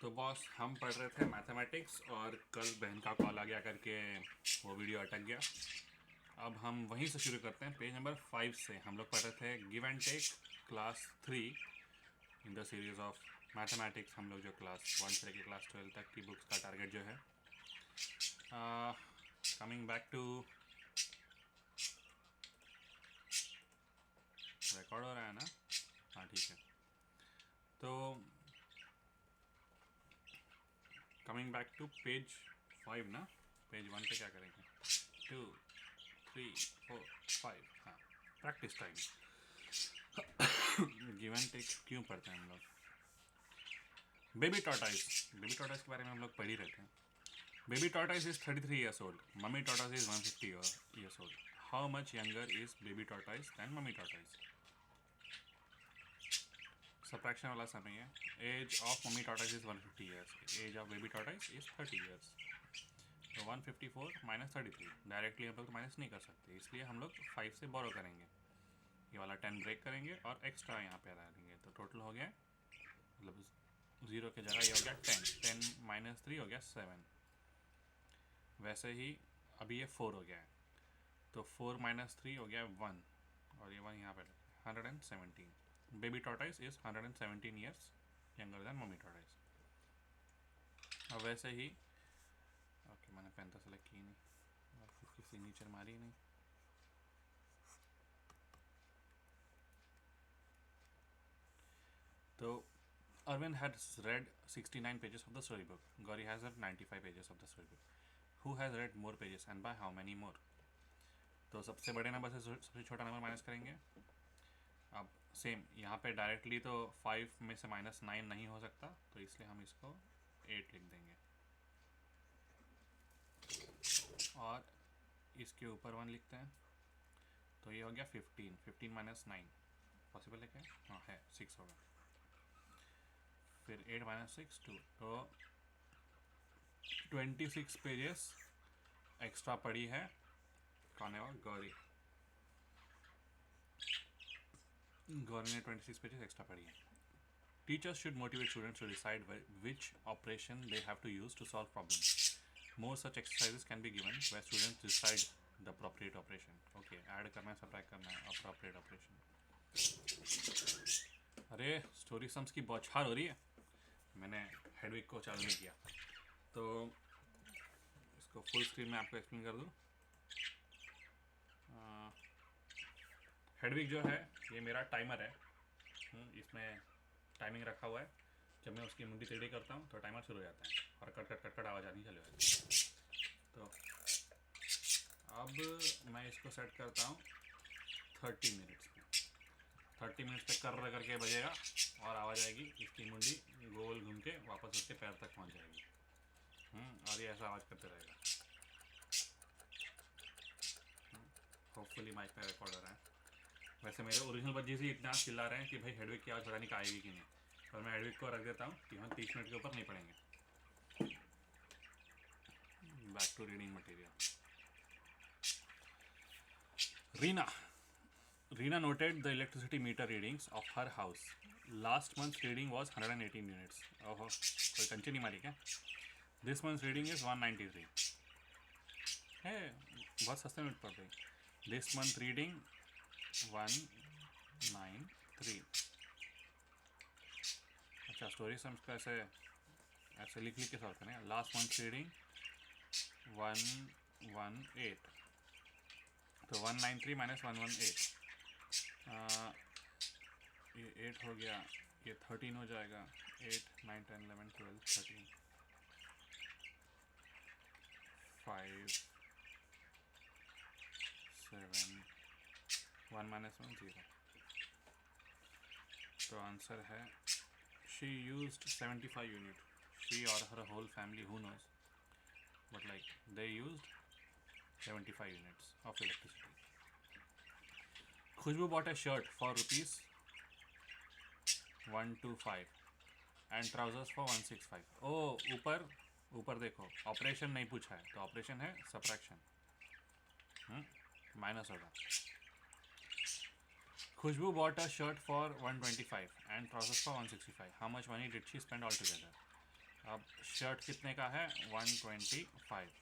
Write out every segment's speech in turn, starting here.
तो बॉस हम पढ़ रहे थे मैथमेटिक्स और कल बहन का कॉल आ गया करके वो वीडियो अटक गया। अब हम वहीं से शुरू करते हैं, पेज नंबर 5 से। हम लोग पढ़ रहे थे give and take class 3 in the series of mathematics. हम लोग जो क्लास 1 से लेकर क्लास 12 तक की बुक्स का टारगेट जो है। कमिंग बैक टू रिकॉर्ड हो रहा है ना? हाँ ठीक है। तो कमिंग बैक टू पेज 5 ना, पेज 1 पे क्या करेंगे? 2 3 4 5, हाँ, practice time. Give and take क्यों पढ़ते हैं हम लोग? बेबी टॉर्टाइस के बारे में हम लोग पढ़ ही रहते हैं। Baby tortoise is 33 years old, mummy tortoise is 150 years old. How much younger is baby tortoise than mummy tortoise? Subtraction वाला समय है। Age of mummy tortoise is 150 years, age of baby tortoise is 30 years. तो 154 minus 33, directly हम लोग तो minus नहीं कर सकते, इसलिए हम लोग 5 से बोरो करेंगे। ये वाला 10 ब्रेक करेंगे और एक्स्ट्रा यहाँ पे डाल देंगे, तो टोटल हो गया, मतलब 0 के जगह ये हो गया 10, 10 माइनस 3 हो गया 7। वैसे ही अभी ये 4 हो गया है, तो 4 माइनस 3 हो गया 1, और ये 1 यहाँ पे 117। Baby tortoise is 117 years younger than mummy tortoise. और वैसे ही ओके, मैंने पेन तो सेलेक्ट की नहीं और उसकी सिग्नेचर मारी नहीं। तो Arvind has read 69 pages of the storybook. Gauri has read 95 pages of the storybook. Who has read more pages and by how many more? तो सबसे बड़े नंबर से सबसे छोटा नंबर माइनस करेंगे। अब सेम यहाँ पे डायरेक्टली तो 5 में से -9 नहीं हो सकता, तो इसलिए हम इसको 8 लिख देंगे और इसके ऊपर 1 लिखते हैं, तो ये हो गया 15। 15 माइनस 9 पॉसिबल है क्या? हाँ है, 6 होगा। फिर 8 माइनस 6 2, तो 26 पेजेस एक्स्ट्रा पड़ी है। कौन है वो? गौरी। गौरी ने 26 पेजेस एक्स्ट्रा पड़ी है। Teachers should motivate students to decide which operation they have to use to solve problem. More such exercises can be given where students decide the appropriate operation. Okay, add करना है, subtract करना है, appropriate operation. अरे story sums की बौछार हो रही है, मैंने हेडविक को चालू नहीं किया। तो इसको फुल स्क्रीन में आपको एक्सप्लेन कर दूँ। हेडविक जो है ये मेरा टाइमर है। इसमें टाइमिंग रखा हुआ है। जब मैं उसकी मुंडी टेढ़ी करता हूँ तो टाइमर शुरू हो जाता है और कट कट कट कट आवाज़ आनी चालू होती है। तो अब मैं इसको सेट करता हूँ 30 मिनट्स में। 30 मिनट्स पे कर करके बजेगा और आवाज़ आएगी, इसकी मुंडी गोल घूम के वापस उसके पैर तक पहुँच जाएगी। और ये ऐसा आवाज़ करते रहेगा। होपफुली माइक पे रिकॉर्ड हो रहा है। वैसे मेरे ओरिजिनल बच्चे से इतना चिल्ला रहे हैं कि भाई हेडविक की आवाज़ पता नहीं आएगी कि नहीं, और मैं हेडविक को रख देता हूँ कि हम 30 मिनट के ऊपर नहीं पढ़ेंगे। Back to reading material. Reena noted the electricity meter readings of her house. Last month's reading was 118 units. ओहो, कोई कंची नहीं मारी क्या? This month's reading is 193. है, बहुत सस्ते मिनट पड़ गई। This month reading 193। अच्छा, स्टोरी सम्स को ऐसे ऐसे लिख के सॉल्व करें। लास्ट मंथ रीडिंग 118, तो 193 माइनस 118, ये 8 हो गया, ये 13 हो जाएगा। 8 9 10 11 12 13 5 7 1 माइनस 1 0। तो आंसर है she used 75 unit. She or her whole family, who knows, but like they used 75 units of electricity. Khushbu bought a shirt for rupees 125 and trousers for 165. ओ ऊपर ऊपर देखो, ऑपरेशन नहीं पूछा है, तो ऑपरेशन है सब्ट्रैक्शन, माइनस होगा। Khushbu bought a shirt for 125 and trousers for 165. How much money did she spend altogether? अब शर्ट कितने का है? 125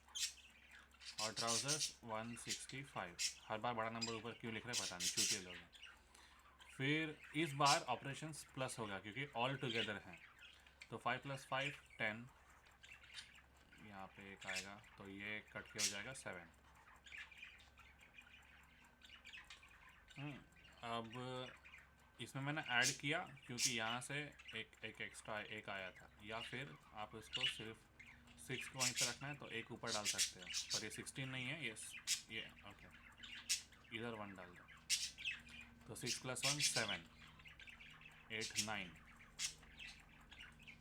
और ट्राउज़र्स 165। हर बार बड़ा नंबर ऊपर क्यों लिख रहे पता नहीं, चूतिए लोग हैं। फिर इस बार ऑपरेशंस प्लस होगा क्योंकि ऑल टुगेदर हैं, तो 5 + 5 10, यहाँ पे एक आएगा तो ये कट के हो जाएगा 7। अब इसमें मैंने ऐड किया क्योंकि यहाँ से एक एक्स्ट्रा एक आया था, या फिर आप इसको सिर्फ 6 को वहीं पर रखना है तो एक ऊपर डाल सकते हो, पर ये 16 नहीं है, ये ओके, इधर 1 डाल दो। तो 6 + 1 7, 8 9,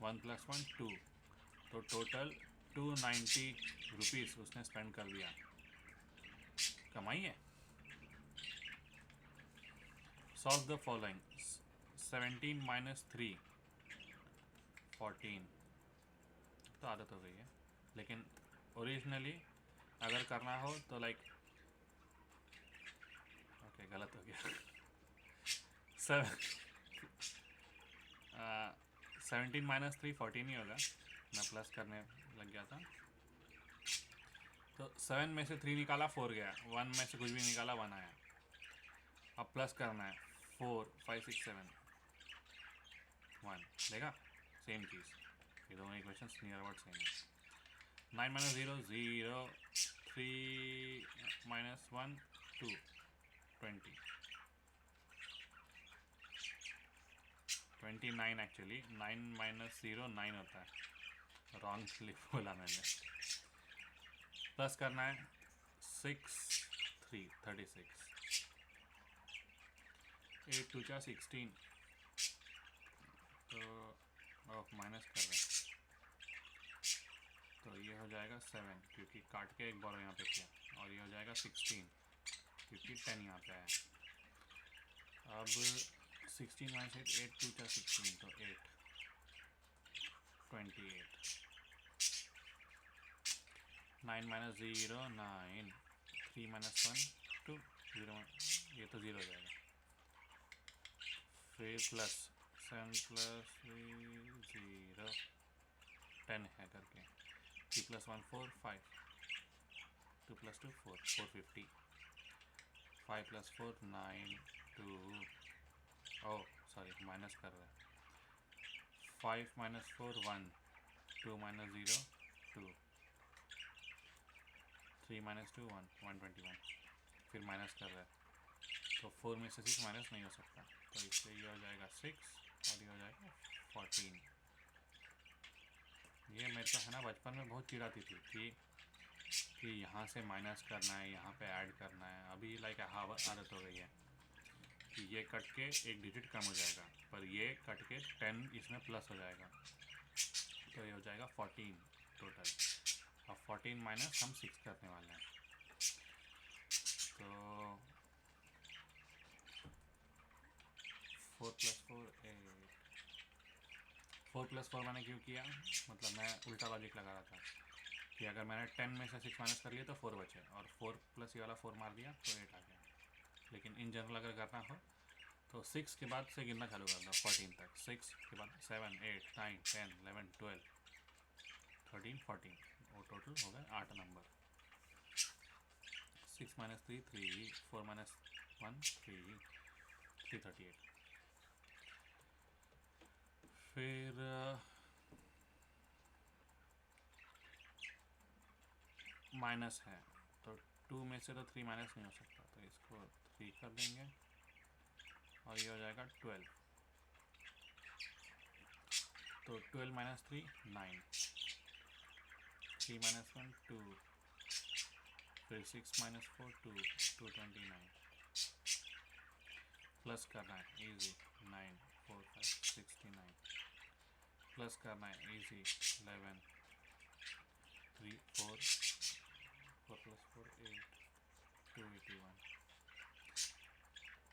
1 + 1 2, तो टोटल 290 रुपीज़ उसने स्पेंड कर दिया। कमाई है। Solve the following. 17 - 3 14। तो आदत हो गई है, लेकिन ओरिजिनली अगर करना हो तो लाइक ओके गलत हो गया। 17 - 3 14 ही होगा, मैं प्लस करने लग गया था। तो 7 में से 3 निकाला 4 गया, 1 में से कुछ भी निकाला 1 आया। अब प्लस करना है 4 5 6 7 1 देगा, सेम चीज़, ये दोनों इक्वेशन नियर अबाउट सेम है। 9 - 0 0, 3 - 1 2 20 29 एक्चुअली 9 - 0 9 होता है, रॉन्ग बोला मैंने। प्लस करना है 6 3 36, 8 2 4 16, तो माइनस कर रहे हैं तो ये हो जाएगा 7 क्योंकि काट के एक बार यहाँ पे किया, और ये हो जाएगा 16 क्योंकि 10 यहाँ पे आया। अब 16 - 8 8 2 4 16, तो 8 28, 9 - 0 9, 3 - 1 2 0, ये तो 0 हो जाएगा। फिर प्लस 7 + 3 0 10 है करके, 3 + 1 4 5, 2 + 2 4 450, 5 + 4 9 2, ओह सॉरी माइनस कर रहा है, 5 - 4 1, 2 - 0 2, 3 - 2 1 121, फिर माइनस कर रहा है तो 4 में से 6 माइनस नहीं हो सकता, तो इसलिए ये हो जाएगा 6 और ये हो जाएगा 14। ये मेरे को है ना बचपन में बहुत चिढ़ाती थी कि यहाँ से माइनस करना है, यहाँ पे ऐड करना है। अभी लाइक आदत हो गई है कि ये कट के एक डिजिट कम हो जाएगा, पर ये कट के 10 इसमें प्लस हो जाएगा, तो ये हो जाएगा 14 टोटल। अब 14 माइनस हम 6 करने वाले हैं, तो 4 + 4 8, 4 + 4 मैंने क्यों किया, मतलब मैं उल्टा लॉजिक लगा रहा था कि अगर मैंने 10 में से 6 माइनस कर लिया तो 4 बचे, और 4 प्लस ये वाला 4 मार दिया तो 8 आ गया। लेकिन इन जनरल अगर करना हो तो 6 के बाद से गिनना चालू कर दो 14 तक, 6 के बाद 7 8 9 10 11 12 13 14, वो टोटल हो गए 8 नंबर। 6 - 3 3, 4 - 1 3, 338। फिर माइनस है तो 2 में से तो 3 माइनस नहीं हो सकता, तो इसको 3 कर देंगे और ये हो जाएगा 12, तो 12 - 3 9, 3 - 1 2, फिर 6 - 4 2 229, प्लस करना है इजी 9 4 5 69, प्लस करना है easy 11 3 4 4 + 4 8 281।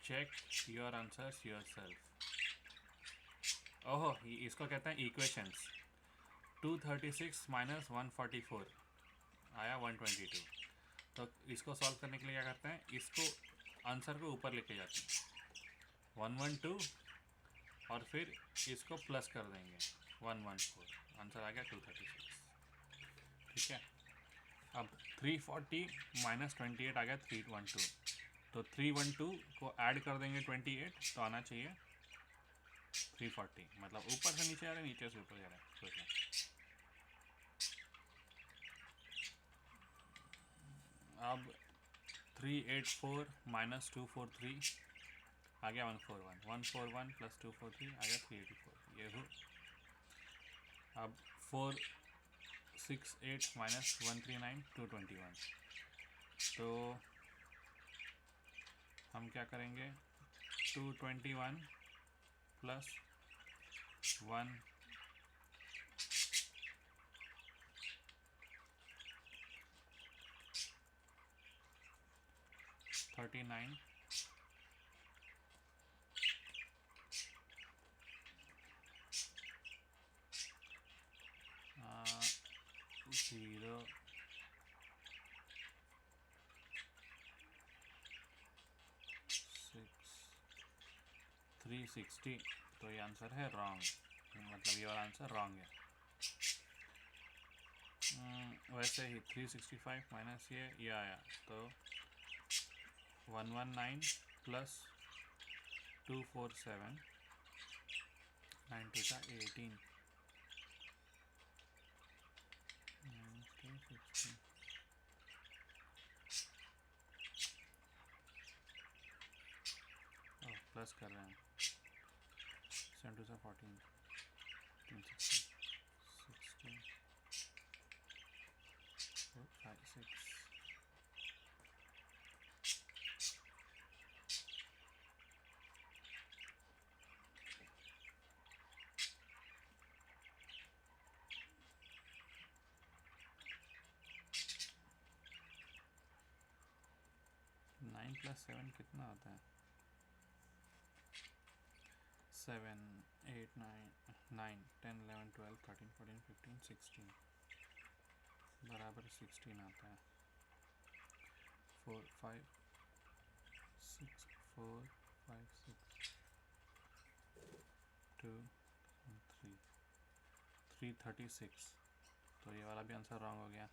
Check your answers yourself. ओहो, इसको कहते हैं इक्वेशंस। 236 - 144 आया 122। तो इसको सॉल्व करने के लिए क्या करते हैं, इसको आंसर को ऊपर लेके जाते हैं 112 और फिर इसको प्लस कर देंगे 114, आंसर आ गया 236। ठीक है, अब 340 माइनस 28 आ गया 312, तो 312 को ऐड कर देंगे 28 तो आना चाहिए 340, मतलब ऊपर से नीचे आ रहा है, नीचे से ऊपर जा रहा है, सोचें। अब 384 माइनस 243 आ गया 141, 141 प्लस 243 आ गया 384, ये हो। अब 468 माइनस 139 221, तो हम क्या करेंगे, 221 प्लस 1 39 0 6 360, तो ये आंसर है रॉन्ग, मतलब ये वाला आंसर रॉन्ग है। वैसे ही 365 माइनस ये आया, तो 119 प्लस 247 9 2 का 18 260, प्लस कर रहे हैं, 7 2 14 360 16 4 5 6 9 प्लस 7 कितना होता है, 7 8 9 9 10 11 12 13 14 15 16 बराबर 16 आता है, 4 5 6 4 5 6 2 3 336, तो ये वाला भी आंसर रॉन्ग हो गया।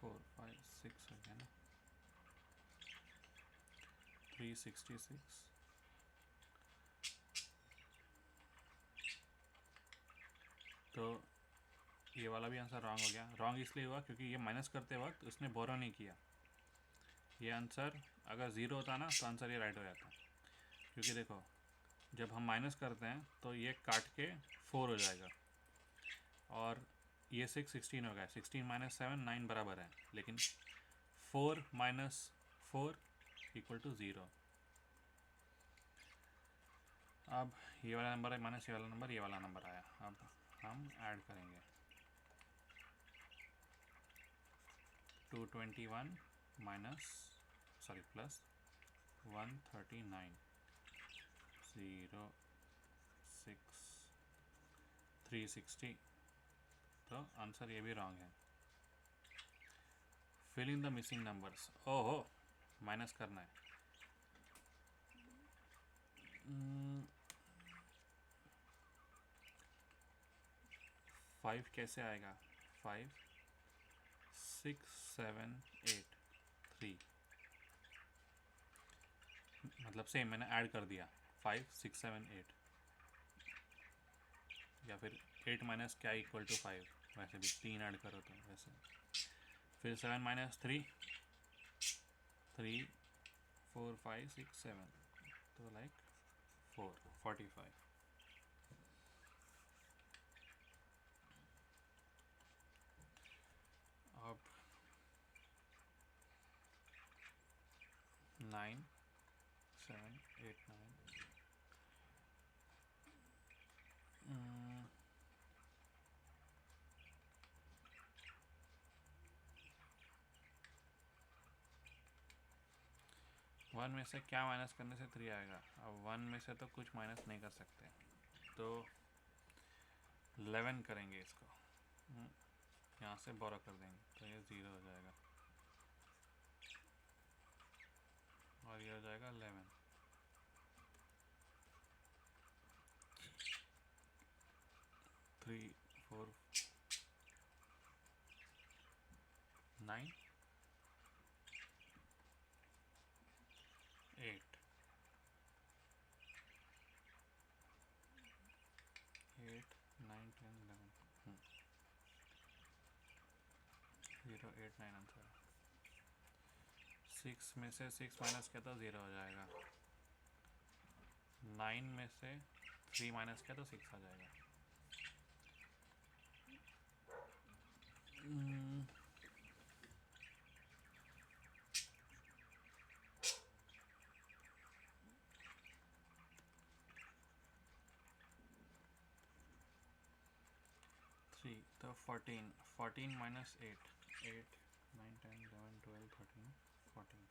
फोर फाइव सिक्स हो गया ना, 366, तो ये वाला भी आंसर रॉन्ग हो गया। रॉन्ग इसलिए हुआ क्योंकि ये माइनस करते वक्त उसने बोरो नहीं किया। ये आंसर अगर ज़ीरो होता ना तो आंसर ये राइट हो जाता, क्योंकि देखो जब हम माइनस करते हैं तो ये काट के 4 हो जाएगा, और ये 6 16 हो गया, 16 माइनस 7 9 बराबर है, लेकिन 4 माइनस 4 इक्वल टू 0। अब ये वाला नंबर है माइनस ये वाला नंबर, ये वाला नंबर आया, अब हम ऐड करेंगे 221 माइनस सॉरी प्लस 139 0 6 360, तो आंसर ये भी रॉन्ग है। Fill in the missing numbers, ओहो माइनस करना है। 5 कैसे आएगा, 5 6 7 8 3, मतलब सेम मैंने ऐड कर दिया 5 6 7 8, या फिर 8 माइनस क्या इक्वल टू 5, वैसे भी 3 ऐड करो तो वैसे, फिर 7 माइनस 3 3 4 5 6 7, तो लाइक 4 45। अब 9 7 8 9 1 में से क्या माइनस करने से 3 आएगा, अब 1 में से तो कुछ माइनस नहीं कर सकते, तो 11 करेंगे इसको, यहाँ से बोरो कर देंगे तो ये 0 हो जाएगा और ये हो जाएगा 11। 3 4 9 8 8 9 10 11 0 8 9 आंसर। 6 में से 6 माइनस किया तो 0 हो जाएगा। 9 में से 3 माइनस किया तो 6 आ जाएगा। 3 तो 14 माइनस 8 8 9 10 11 12 13 14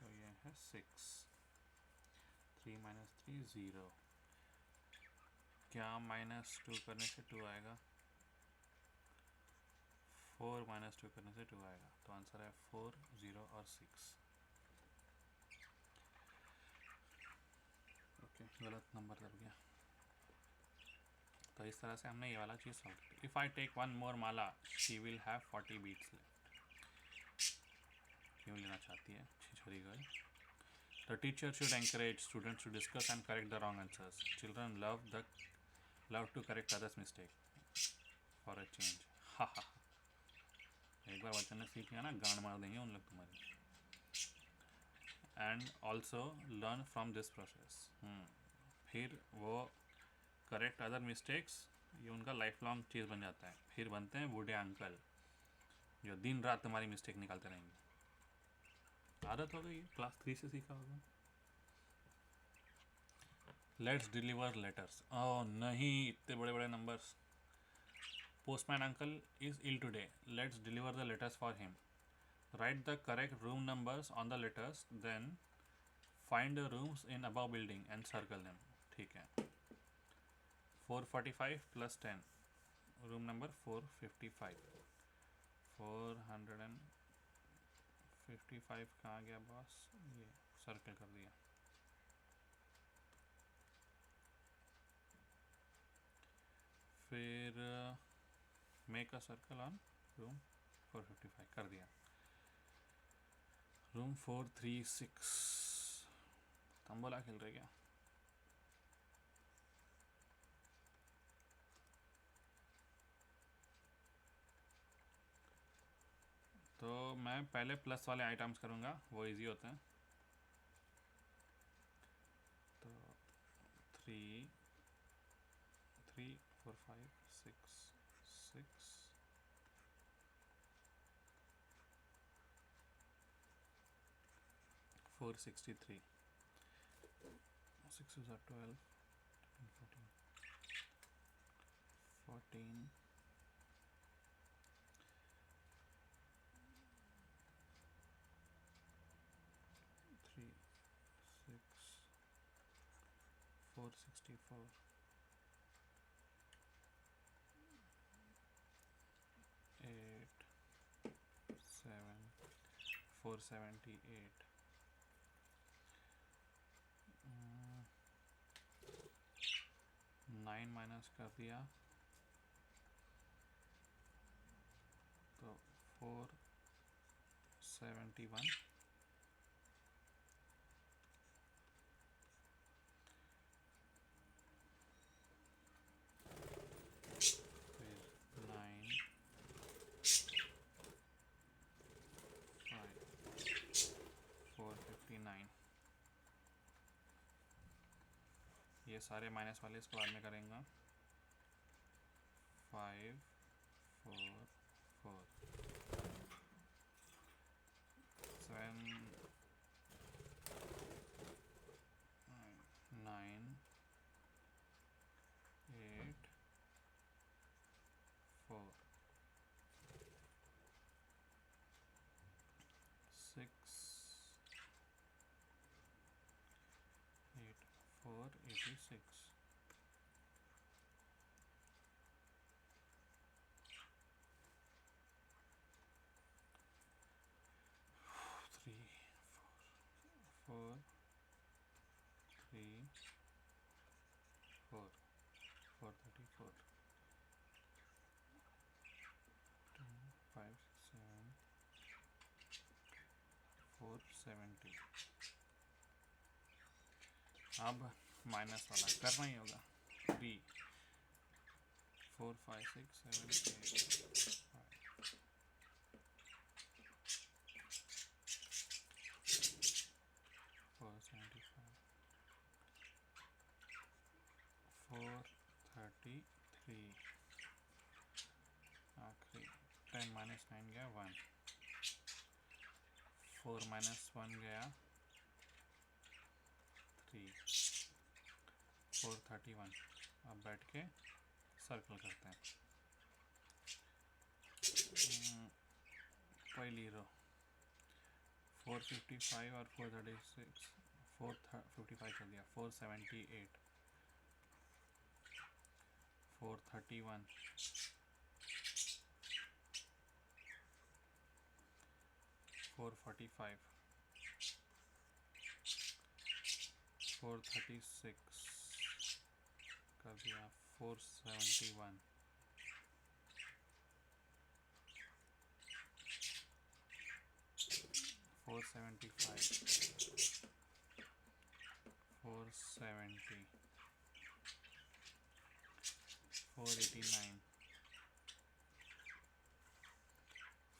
तो ये है 6। 3 माइनस 3 0। क्या -2 करने से 2 आएगा? 4 माइनस 2 करने से 2 आएगा तो आंसर है 4 0 और 6। ओके गलत नंबर दब गया। तो इस तरह से हमने ये वाला चीज़ सॉल्व किया। If I take 1 more mala she will have 40 beads left. क्यों लेना चाहती है छिछोरी girl? The teacher should encourage students to discuss and correct the wrong answers. Children love to correct others mistake for a change. हा हा। एक बार बच्चों ने सीख लिया ना, गांड मार देंगे उन लोग तुम्हारी। And also learn from this process. फिर वो करेक्ट अदर मिस्टेक्स, ये उनका लाइफ लॉन्ग चीज़ बन जाता है। फिर बनते हैं बूढ़े अंकल जो दिन रात तुम्हारी मिस्टेक निकालते रहेंगे। आदत हो गई, क्लास 3 से सीखा होगा। Let's deliver letters. ओह नहीं, इतने बड़े बड़े numbers. Postman uncle is ill today, let's deliver the letters for him. Write the correct room numbers on the letters, then find the rooms in above building and circle them. ठीक है। 445 plus 10, room number 455। 455 कहाँ गया boss? ये circle कर दिया। फिर make a circle on room 455 कर दिया। रूम 436। तंबोला खेल रहे क्या? तो मैं पहले प्लस वाले आइटम्स करूँगा, वो इजी होते हैं। तो 3 3 4 5 6 6 463 6 is 12 14 14 3 6 464 8 7 478 9 माइनस कर दिया तो 471। फिर 9 5 459। ये सारे माइनस वाले इसके बाद में करेंगे। 5 4 4 7 9 8 4 6 8 4 86। 70। अब माइनस वाला करना ही होगा। 3 4 5 6 7 8 475 433 आखिरी 10 माइनस 9 गया 1, 4 माइनस 1 गया 3, 431। अब बैठ के सर्कल करते हैं। पहली रो 455 और 436, 455 कर दिया, 478, 431, 445, 436 कर दिया, 471, 475, 470, 489,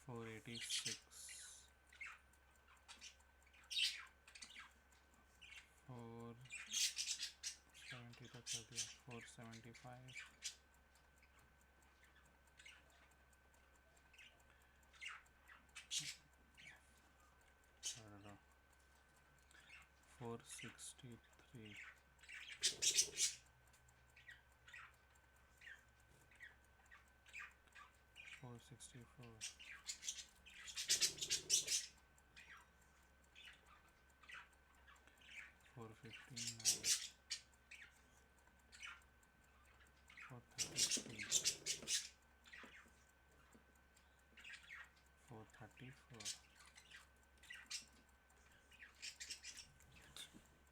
486, 470 तक कर दिया, 475, 463, 464, 459, 433, 434।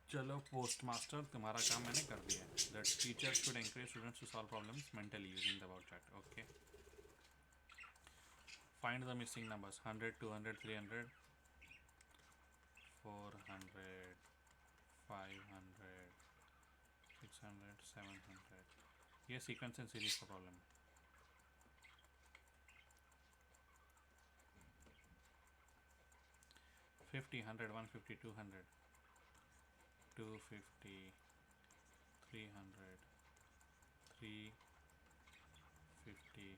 चलो पोस्ट मास्टर, तुम्हारा काम मैंने कर दिया है। That teacher should encourage students to solve problems mentally using the about chat. Okay, find the missing numbers 100 200 300 400 500 600 700। ये सीक्वेंस एंड सीरीज का प्रॉब्लम है। 50 100 150 200 250 300 350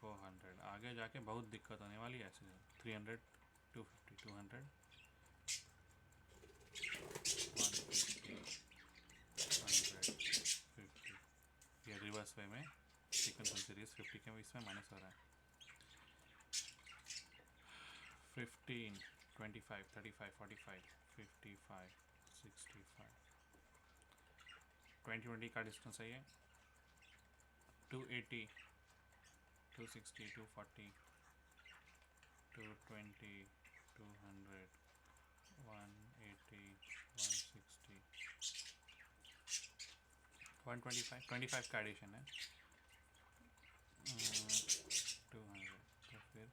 400। आगे जाके बहुत दिक्कत होने वाली है ऐसे। 300 250 200 150 100 50। ये रिवर्स वे में सीक्वेंस एंड सीरीज 50 के इसमें माइनस हो रहा है। 15 25 35 45 55 65 20 का डिस्टेंस है ये। 280 260 240 220 200 180 160 125 25 का एडिशन है। 200 तो फिर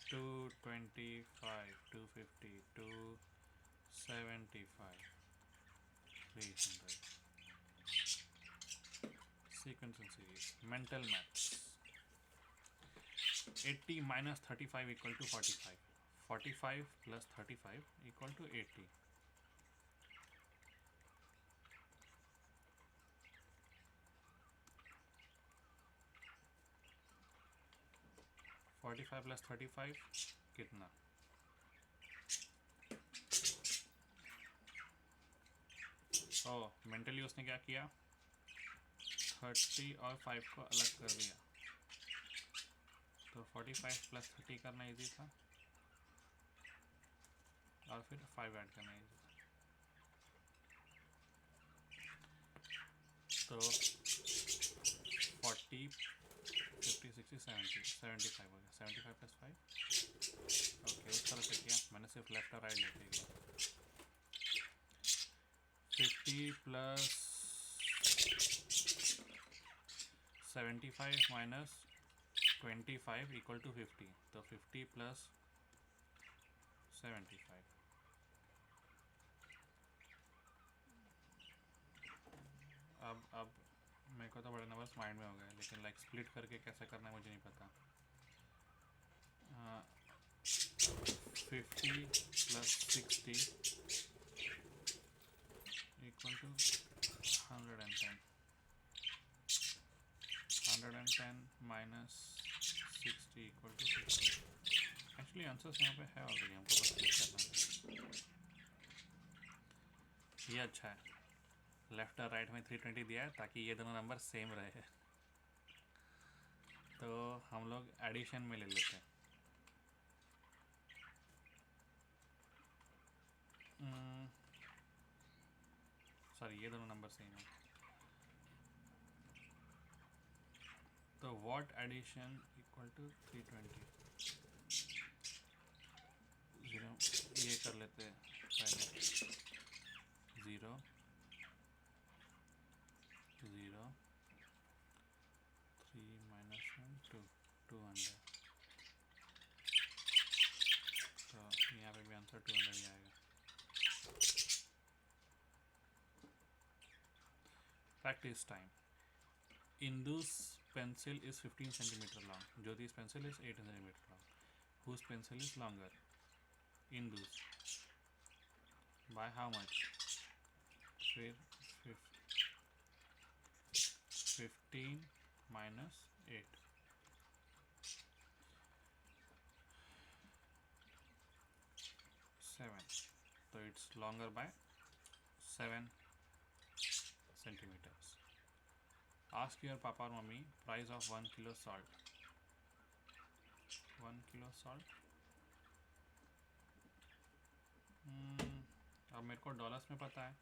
225 250 275 300। Sequence and series. Mental maths. 80 minus 35 equal to 45. 45 plus 35 equal to 80. 45 plus 35 कितना? मेंटली उसने क्या किया, 30 और 5 को अलग कर दिया। तो 45 प्लस 30 करना इजी था और फिर 5 ऐड करना इजी था। तो 40 50 60 70 75 हो गया। 75 प्लस 5 ओके, उस तरह से किया मैंने, सिर्फ लेफ्ट और राइट लेके गया। 50 प्लस 75 माइनस 25 इक्वल टू 50। तो 50 प्लस 75। अब मेरे को तो बड़े नंबर्स माइंड में हो गए, लेकिन लाइक स्प्लिट करके कैसे करना है मुझे नहीं पता। 50 plus 60 equal to 110। 110 minus 60 equal to 50। Actually answers यहाँ पे है ऑलरेडी, हमको बस क्लिक करना है। ये अच्छा है, लेफ्ट और राइट में 320 दिया है ताकि ये दोनों नंबर सेम रहे। तो हम लोग एडिशन में ले लेते हैं। सॉरी, ये दोनों नंबर सेम है। तो what addition equal to 320। Zero, ये कर लेते हैं पहले। 0 0 3 माइनस 1 2 200। तो यहाँ पे भी आंसर 200 ही आएगा। Practice time. Indu's pencil is 15 centimeter long. Jyoti's pencil is 8 centimeter long. Whose pencil is longer? Indu's. By how much? फिर 15 minus 8. 7. So it's longer by 7 centimeters. Ask your papa or mummy price of 1 kilo salt. 1 kilo salt. अब मेरे को dollars में पता है,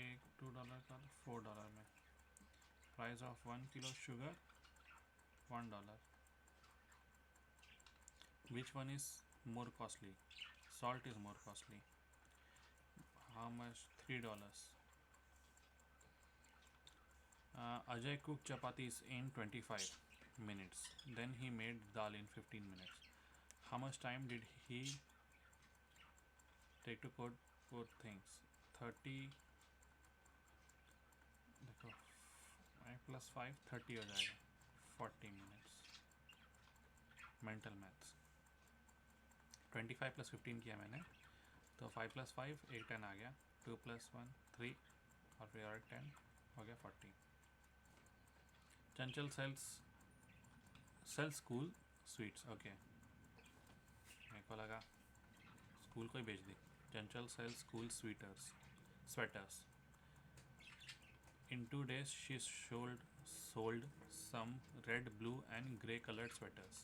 एक $2 का $4 में। Price of 1 kilo sugar $1। Which one is more costly? Salt is more costly. How much? $3। Ajay cooked chapatis in 25 minutes. Then he made dal in 15 minutes. How much time did he take to cook both things? 30, देखो 5 + 5 30 हो जाएगा। 40 minutes। Mental maths. 25 + 15 किया मैंने, तो 5 + 5 एक 10 आ गया। 2 + 1 3 और फिर और 10 हो गया 40। चंचल सेल्स स्कूल स्वीट्स। ओके, मेरे को लगा स्कूल को ही भेज दी। Chanchal sells school sweaters. In 2 days she sold some red, blue and grey colored sweaters.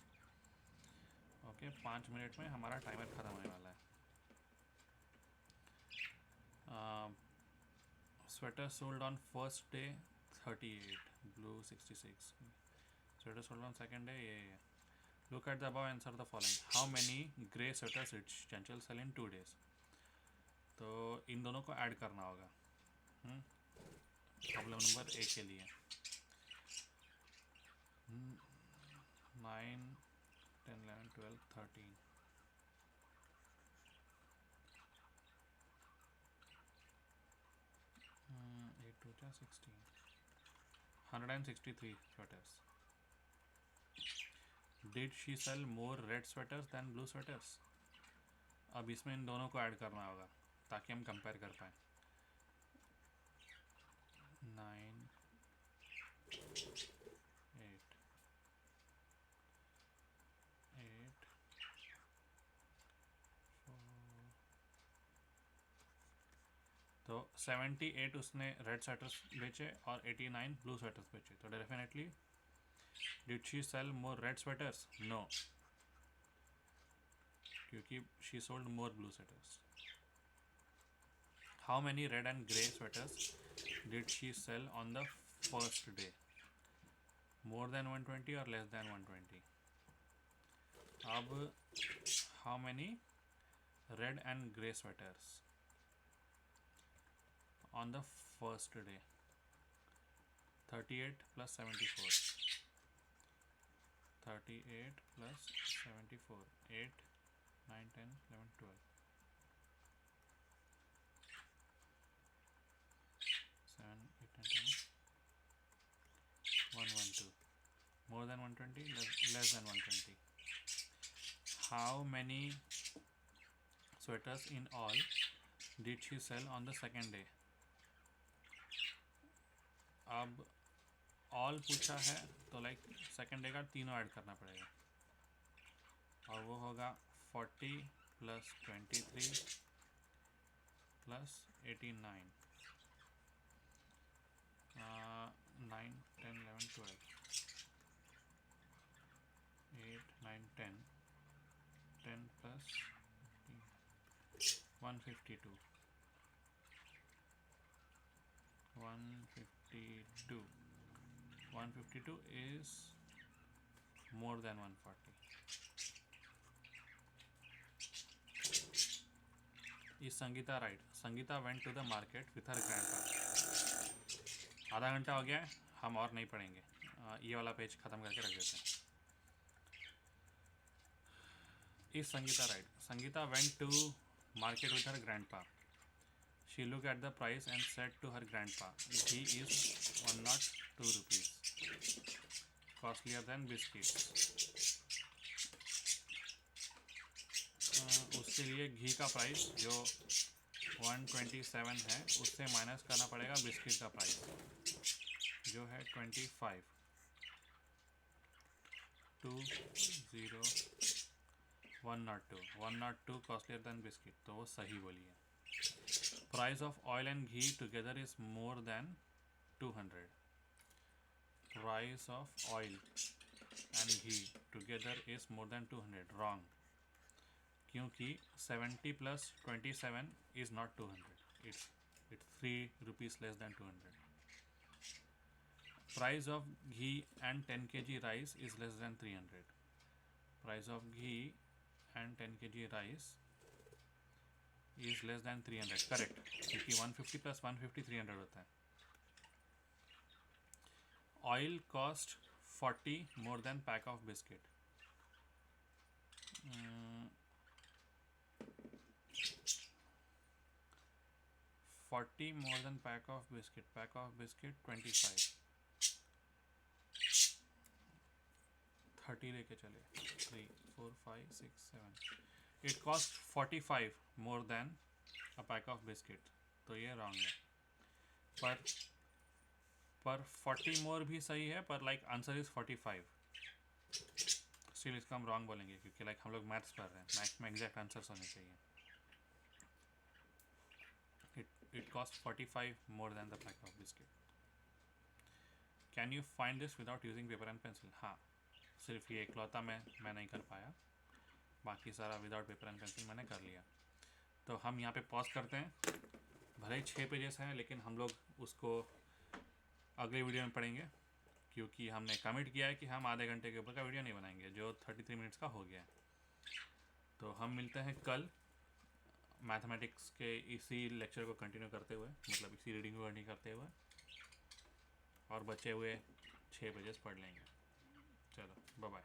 Okay, 5 minute में हमारा टाइमर ख़त्म होने वाला है। Sweater sold on first day 38, blue 66। Sweater sold on second day ये। Look at the above, answer the following. How many grey sweaters did Chanchal sell in 2 days? तो इन दोनों को ऐड करना होगा। प्रॉब्लम नंबर ए के लिए 9 10 11 12 13 8 2 16 163 sweaters. Did she sell more red sweaters than blue sweaters? अब इसमें इन दोनों को ऐड करना होगा ताकि हम कंपेयर कर पाएँ। 9 8 8 4। तो 78 उसने रेड स्वेटर्स बेचे और 89 ब्लू स्वेटर्स बेचे। तो definitely did she sell more red sweaters? No, क्योंकि she sold more blue sweaters. How many red and grey sweaters did she sell on the first day? More than 120 और less than 120? अब how many red and grey sweaters on the first day? 38 plus 74। 38 plus 74 8 9 10 11 12 7 8 9 10 112 more than 120 less than 120. How many sweaters in all did she sell on the second day? अब all पूछा है तो like second day का तीनों add करना पड़ेगा और वो होगा 40 plus 23 plus 89 9 10 11 12 8 9 10 10 plus 152 152 152 is more than 140. Is Sangeeta right? Sangeeta went to the market with her grandpa. आधा घंटा हो गया है, हम और नहीं पढ़ेंगे, ये वाला पेज ख़त्म करके रख देते हैं. Is Sangeeta right? Sangeeta went to market with her grandpa. She looked at the price and said to her grandpa, "Ghee is 102 rupees, costlier than biscuits." उसके लिए घी का प्राइस जो 127 है उससे माइनस करना पड़ेगा बिस्किट का प्राइस जो है 25. 102 costlier than biscuit, तो वो सही बोली है. Price of oil and ghee together is more than 200. Price of oil and ghee together is more than 200. Wrong. क्योंकि 70 plus 27 is not 200. It's 3 rupees less than 200. Price of ghee and 10 kg rice is less than 300. Price of ghee and 10 kg rice is less than 300. Correct. क्योंकि 150 plus 150 300 होता है. Oil cost 40 more than pack of biscuit. 40 more than pack of biscuit. Pack of biscuit 25. 30 लेके चले. 3 4 5 6 7. It cost 45 more than a pack of biscuit. तो ये wrong है. पर 40 more भी सही है, पर like आंसर इज 45. स्टिल इसका हम रॉन्ग बोलेंगे क्योंकि लाइक हम लोग मैथ्स पढ़ रहे हैं, मैथ्स में एग्जैक्ट आंसर्स होने चाहिए. It cost 45 more than the pack of biscuit. Can you find this without using paper and pencil? हाँ, सिर्फ ये इकलौता मैं नहीं कर पाया, बाकी सारा विदाउट पेपर एंड पेंसिल मैंने कर लिया. तो हम यहाँ पे पॉज करते हैं. भले ही 6 पेजेस हैं लेकिन हम लोग उसको अगले वीडियो में पढ़ेंगे क्योंकि हमने कमिट किया है कि हम आधे घंटे के ऊपर का वीडियो नहीं बनाएंगे जो 33 मिनट्स का हो गया है. तो हम मिलते हैं कल मैथमेटिक्स के इसी लेक्चर को कंटिन्यू करते हुए, मतलब इसी रीडिंग को कंटिन्यू करते हुए, और बचे हुए 6 पेजेस पढ़ लेंगे. चलो बाय बाय.